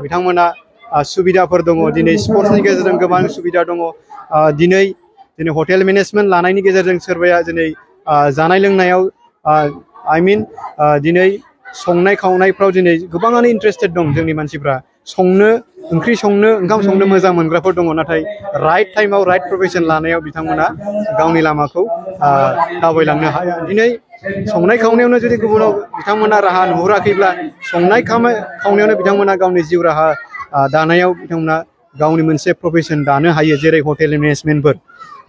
बिथांमोना सुबिदाफोर दङ दिनै स्पर्ट्सनि गेजेरजों गोबां सुबिदा दङ दिनै हटेल मेनेजमेन्ट लानायनि गेजेरजों सोरबाया दिनै जानाय लोंनायाव I mean दिनै संनाय खावनायफ्राव दिनै गोबाङानो इन्ट्रेस्टेड दं जोंनि मानसिफ्रा संनो ओंख्रि संनो ओंखाम संनो मोजां मोनग्राफोर दङ नाथाय राइट टाइमाव राइट प्रोफेशन लानायाव बिथांमोना गावनि लामाखौ दावबायलांनो हाया दिनै संनाय खावनायावनो जुदि गुबुनाव बिथांमोना राहा नुहुराखैब्ला संनाय खावनायावनो बिथांमोना गावनि जिउ राहा दानायाव बिथांमोना गावनि मोनसे प्रोफेशन दानो हायो जेरै हटेल मेनेजमेन्टफोर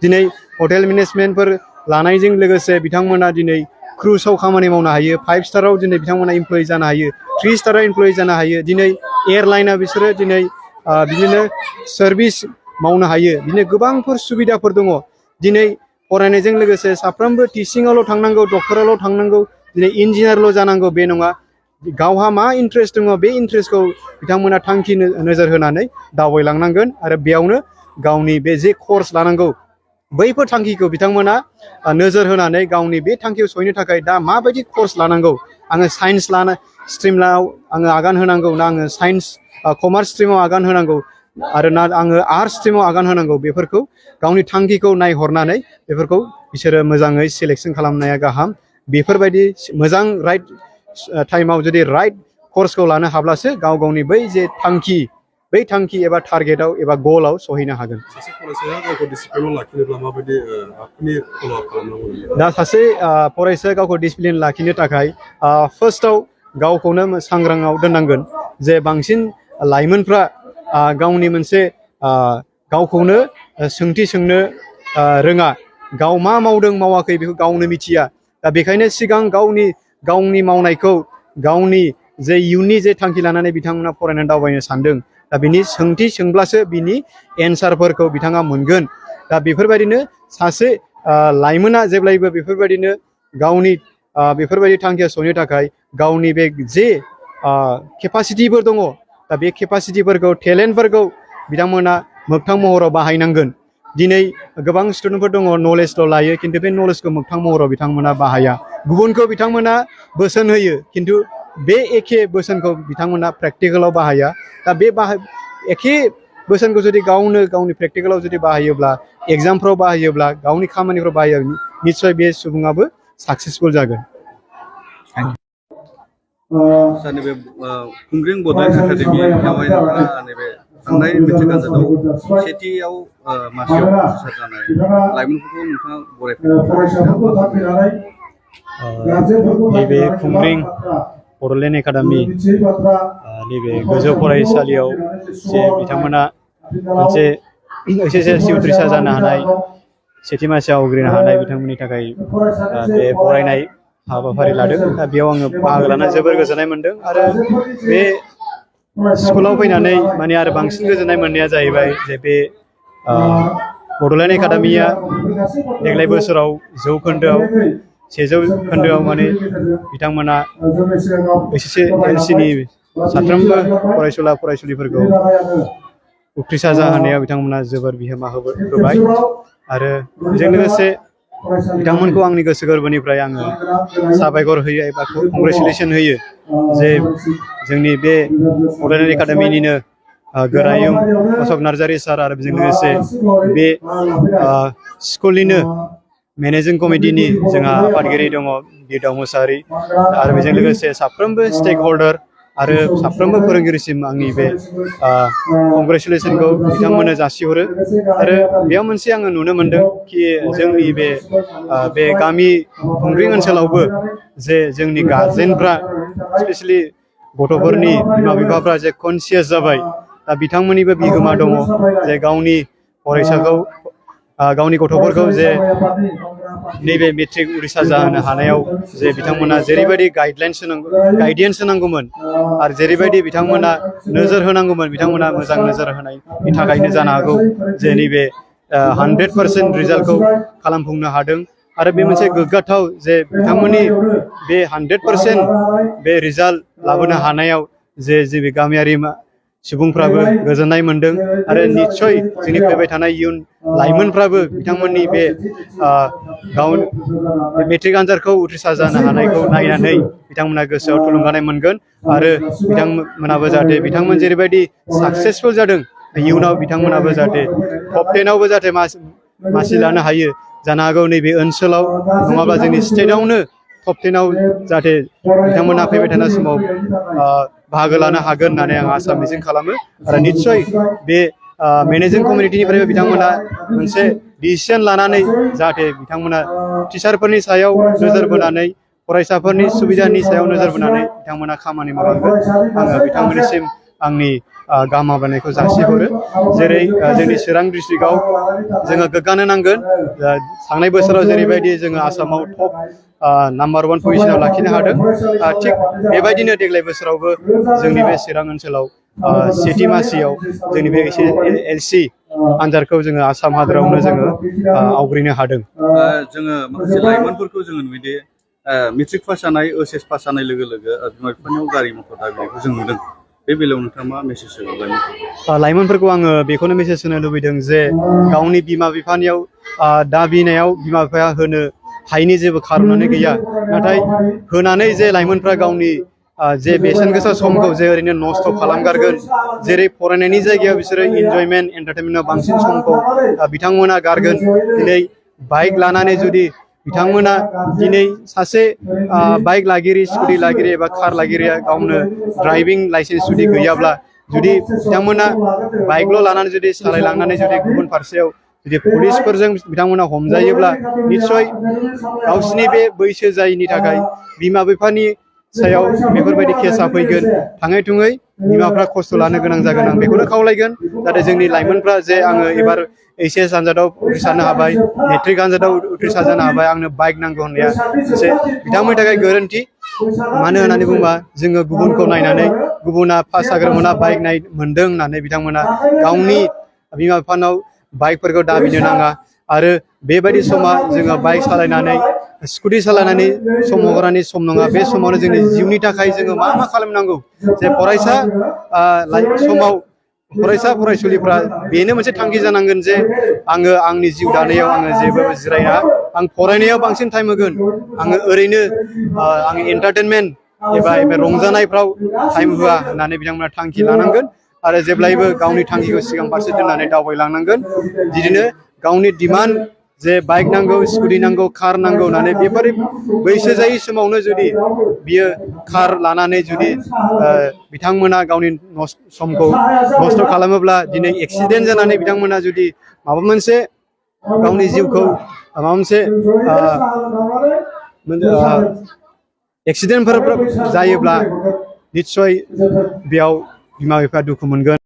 दिनै हटेल मेनेजमेन्टफोर लानायजों लोगोसे बिथांमोना दिनै क्रुजआव खामानि मावनो हायो 5 स्टाराव दिनै बिथांमोना इमप्लयि जानो हायो 3 स्टाराव इमप्लयि जानो हायो दिनै एयारलाइना बिसोरो दिनै बिदिनो सार्भिस मावनो हायो बिदिनो गोबांफोर सुबिदाफोर दङ दिनै फरायनायजों लोगोसे साफ्रोमबो टिचिंआवल' थांनांगौ डक्टरावल' थांनांगौ दिनै इन्जिनियारल' जानांगौ बे नङा गावहा मा इन्ट्रेस्ट दङ बे इन्ट्रेस्टखौ बिथांमोना थांखि नोजोर होनानै दावबायलांनांगोन आरो बेयावनो गावनि बे जे कर्स लानांगौ बैफोर थांखिखौ बिथांमोना नोजोर होनानै गावनि बे थांखियाव सहैनो थाखाय दा माबायदि कर्स लानांगौ आङो साइन्स स्ट्रिमाव आङो आगान होनांगौ ना आङो साइन्स कमार्स स्ट्रिमाव आगान होनांगौ आरो ना आङो आर्ट्स स्ट्रिमाव आगान होनांगौ बेफोरखौ गावनि थांखिखौ नायहरनानै बेफोरखौ बिसोरो मोजाङै सिलेक्शन खालामनाया गाहाम बेफोरबायदि मोजां राइट टाइमाव जुदि राइट कर्सखौ लानो हाब्लासो गाव गावनि बै जे थांखि बै थांखि एबा टारगेटआव एबा गोलाव सहैनो हागोन दा सासे फरायसाया गावखौ डिसिप्लिन लाखिनो थाखाय फार्स्टआव गावखौनो सांग्राङाव दोननांगोन जे बांसिन लाइमोनफ्रा गावनि मोनसे गावखौनो सोंथि सोंनो रोङा गाव मा मावदों मावाखै बेखौ गावनो मिथिया दा बेखायनो सिगां गावनि मावनायखौ गावनि जे इयुननि जे थांखि लानानै बिथांमोना फरायनानै दावबायनो सानदों दा बिनि सोंथि सोंब्लासो बिनि एन्सारफोरखौ बिथाङा मोनगोन दा बेफोरबायदिनो सासे लाइमोना जेब्लायबो बेफोरबायदिनो गावनि बेफोरबायदि थांखियाव सहैनो थाखाय गावनि बे जे केपासिटिफोर दङ दा बे केपासिटिफोरखौ टेलेन्टफोरखौ बिथांमोना मोगथां महराव बाहायनांगोन दिनै गोबां स्टुडेन्टफोर दङ नलेजल' लायो खिन्थु बे नलेजखौ मोगथां महराव बिथांमोना बाहाया गुबुनखौ बिथांमोना बोसोन होयो खिन्थु बे एखे बोसोनखौ बिथांमोना प्रेक्टिकेलाव बाहाया दा बे एखे बोसोनखौ जुदि गावनि प्रेक्टिकेलाव जुदि बाहायोब्ला एग्जामफ्राव बाहायोब्ला गावनि खामानिफ्राव बाहायोब्ला निस्सय बे सुबुङाबो साक्सेसफुल जागोन नैबे खुंग्रिं बड'लेण्ड एकाडेमियाव नैबे थांनाय मेट्रिक आनजादाव सेथियाव मासियाव उथ्रिसार जानाय लाइमोनफोरखौ नोंथाङा बरायफैनो नैबे खुंग्रिं बड'लेण्ड एकाडेमि नैबे गोजौ फरायसालियाव जे बिथांमोना मोनसे HSLC उथ्रिसार जानो हानाय सेथि मासियाव आवग्रिनो हानाय बिथांमोननि थाखाय बे बरायनाय हाबाफारि लादों दा बेयाव आङो बाहागो लानानै जोबोर गोजोननाय मोन्दों आरो बे स्कुलाव फैनानै माने आरो बांसिन गोजोननाय मोननाया जाहैबाय जे बे बड'लेण्ड एकाडेमिया देग्लाय बोसोराव जौखोन्दोआव 100 खोन्दोआव माने बिथांमोना HSLCनि साफ्रोमबो फरायसुला फरायसुलिफोरखौ उथ्रिसार जाहोनायाव बिथांमोना जोबोर बिहोमा होबाय आरो बेजों लोगोसे बिथांमोनखौ आंनि गोसो गोरबोनिफ्राय आङो साबायखर होयो एबा कंग्रेचुलेसन होयो जे जोंनि बे बड'लेण्ड एकाडेमिनिनो गोरायुं अशक नार्जारि सार आरो बेजों लोगोसे बे स्कुलनिनो मेनेजिं कमिटिनि जोंहा आफादगिरि दङ बिरदाव मुसाहारि आरो बेजों लोगोसे साफ्रोमबो स्टेक हल्डार आरो साफ्रोमबो फोरोंगिरिसिम आंनि बे कंग्रेचुलेसनखौ बिथांमोननो जासिहरो आरो बेयाव मोनसे आङो नुनो मोनदों कि जोंनि बे गामि खुंग्रिं ओनसोलावबो जे जोंनि गार्जेनफ्रा स्पेसियेलि गथ'फोरनि बिमा बिफाफ्रा जे कनसियास जाबाय दा बिथांमोननिबो बिहोमा दङ जे गावनि फरायसाखौ गावनि गथ'फोरखौ जे नैबे मेट्रिक उथ्रिसार जाहोनो हानायाव जे बिथांमोना जेरैबायदि गाइडेन्स होनांगौमोन आरो जेरैबायदि बिथांमोना नोजोर होनांगौमोन बिथांमोना मोजां नोजोर होनायनि थाखायनो जानो हागौ जे नैबे 100% रिजाल्टखौ खालामफुंनो हादों आरो बे मोनसे गोग्गाथाव जे बिथांमोननि बे 100% बे रिजाल्ट लाबोनो हानायाव जे बे गामियारि सुबुंफ्राबो गोजोननाय मोनदों आरो निस्सय जोंनि फैबाय थानाय इयुन लाइमोनफ्राबो बिथांमोननि बे मेट्रिक आनजादखौ उथ्रिसार जानो हानायखौ नायनानै बिथांमोना गोसोआव थुलुंगानाय मोनगोन आरो बिथांमोनाबो जाहाथे बिथांमोन जेरैबायदि साक्सेसफुल जादों इयुनाव बिथांमोनाबो जाहाथे टप 10आवबो जाहाथे मासि लानो हायो जानो हागौ नैबे ओनसोलाव नङाब्ला जोंनि स्टेटआवनो टप 10आव जाहाथे बिथांमोना फैबाय थानाय समाव बाहागो लानो हागोन होननानै आं आसा मिजिं खालामो आरो निस्सय बे मेनेजिं कमिटिनिफ्रायबो बिथांमोना मोनसे डिसिसन लानानै जाहाथे बिथांमोना टिचारफोरनि सायाव नोजोर बोनानै फरायसाफोरनि सुबिदानि सायाव नोजोर बोनानै बिथांमोना खामानि मावलांगोन आङो बिथांमोननिसिम आंनि गाहाम हामलायनायखौ जासिहरो जेरै जोंनि चिरां डिस्ट्रिक्टआव जोङो गोग्गानो नांगोन थांनाय बोसोराव जेरैबायदि जोङो आसामाव टप नाम्बार 1 पजिशनाव लाखिनो हादों थिग बेबायदिनो देग्लाय बोसोरावबो जोंनि बे चिरां ओनसोलाव सेथि मासियाव जोंनि बे LC आनजादखौ जोङो आसाम हादोरावनो जोङो आवग्रिनो हादों जोङो माखासे लाइमोनफोरखौ जोङो नुयोदि मेट्रिक पास जानाय OHS पास जानाय लोगो लोगो बिमा बिफानियाव गारि मटर दाबिनायखौ जों नुदों बे बेलायाव नोंथाङा मा मेसेज होगोन लाइमोनफोरखौ आङो बेखौनो मेसेज होनो लुबैदों जे गावनि बिमा बिफानियाव दाबिनायाव बिमा बिफाया होनो हायैनि जेबो खारनानो गैया नाथाय होनानै जे लाइमोनफ्रा गावनि जे बेसेन गोसा समखौ जे ओरैनो नस्थ' खालामगारगोन जेरै फरायनायनि जायगायाव बिसोरो इन्जयमेन्ट एन्टारटेनमेन्टआव बांसिन समखौ बिथांमोना गारगोन दिनै बाइक लानानै जुदि बिथांमोना दिनै सासे बाइक लागिरि स्कुटि लागिरि एबा कार लागिरिया गावनो ड्राइभिं लाइसेन्स जुदि गैयाब्ला जुदि बिथांमोना बाइकल' लानानै जुदि सालायलांनानै जुदि गुबुन फारसेयाव जुदि पुलिसफोरजों बिथांमोना हमजायोब्ला निस्सय गावसिनि बे बैसो जायैनि थाखाय बिमा बिफानि सायाव बेफोरबायदि केसा फैगोन थाङै थुङै बिमाफ्रा खस्थ' लानो गोनां जागोन आं बेखौनो खावलायगोन जाहाथे जोंनि लाइमोनफ्रा जे आङो एबार HS आनजादाव उथ्रिसारनो हाबाय मेट्रिक आनजादाव उथ्रिसार जानो हाबाय आंनो बाइक नांगौ होननाया मोनसे बिथांमोननि थाखाय गोरोन्थि मानो होननानै बुङोबा जोङो गुबुनखौ नायनानै गुबुना पास जाग्रोमोना बाइक मोन्दों होननानै बिथांमोना गावनि बिमा बिफानाव बाइकफोरखौ दाबिनो नाङा आरो बेबायदि समा जोङो बाइक सालायनानै स्कुटि सालायनानै सम हगारनानै सम नङा बे समावनो जोंनि जिउनि थाखाय जोङो मा खालामनांगौ जे फरायसा समाव फरायसा फरायसुलिफ्रा बेनो मोनसे थांखि जानांगोन जे आङो आंनि जिउ दानायाव आङो जेबो जिराया आं फरायनायाव बांसिन टाइम होगोन आङो ओरैनो आं एन्टारटेनमेन्ट एबा रंजानायफ्राव टाइम होआ होननानै बिथांमोना थांखि लानांगोन आरो जेब्लायबो गावनि थांखिखौ सिगां फारसे दोननानै दावबायलांनांगोन बिदिनो गावनि डिमान्ड जे बाइक नांगौ स्कुटि नांगौ कार नांगौ होननानै बेफोर बैसो जायै समावनो जुदि बियो कार लानानै जुदि बिथांमोना गावनि समखौ नस्थ' खालामोब्ला दिनै एक्सिडेन्ट जानानै बिथांमोना जुदि माबा मोनसे गावनि जिउखौ माबा मोनसे एक्सिडेन्टफोर जायोब्ला निस्सय बेयाव बिमा बिफाया दुखु मोनगोन